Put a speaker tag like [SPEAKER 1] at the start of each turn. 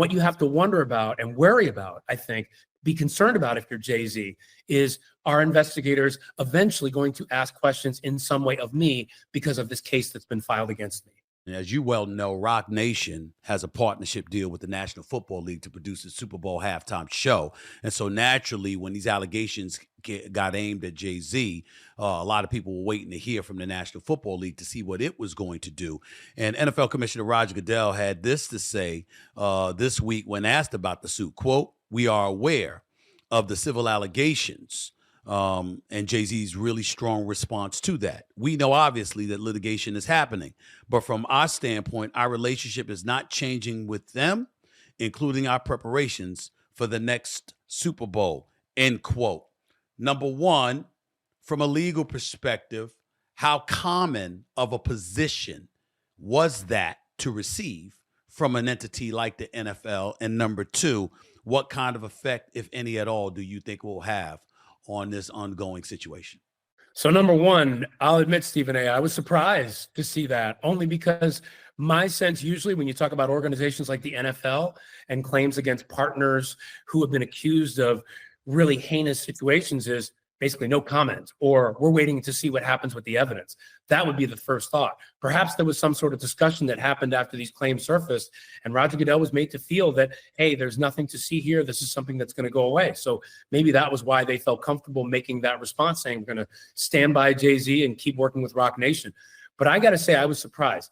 [SPEAKER 1] What you have to wonder about and worry about, I think, be concerned about if you're Jay-Z, is are investigators eventually going to ask questions in some way of me because of this case that's been filed against me?
[SPEAKER 2] As you well know, Roc Nation has a partnership deal with the National Football League to produce a Super Bowl halftime show. And so naturally, when these allegations got aimed at Jay-Z, a lot of people were waiting to hear from the National Football League to see what it was going to do. And NFL Commissioner Roger Goodell had this to say this week when asked about the suit, quote, "We are aware of the civil allegations and Jay-Z's really strong response to that. We know obviously that litigation is happening, but from our standpoint, our relationship is not changing with them, including our preparations for the next Super Bowl," end quote. Number one, from a legal perspective, how common of a position was that to receive from an entity like the NFL? And number two, what kind of effect, if any at all, do you think will have on this ongoing situation?
[SPEAKER 1] So number one, I'll admit, Stephen A., I was surprised to see that, only because my sense usually when you talk about organizations like the NFL and claims against partners who have been accused of really heinous situations is basically no comment, or we're waiting to see what happens with the evidence. That would be the first thought. Perhaps there was some sort of discussion that happened after these claims surfaced, and Roger Goodell was made to feel that, hey, there's nothing to see here. This is something that's going to go away. So maybe that was why they felt comfortable making that response, saying we're going to stand by Jay-Z and keep working with Roc Nation. But I got to say, I was surprised.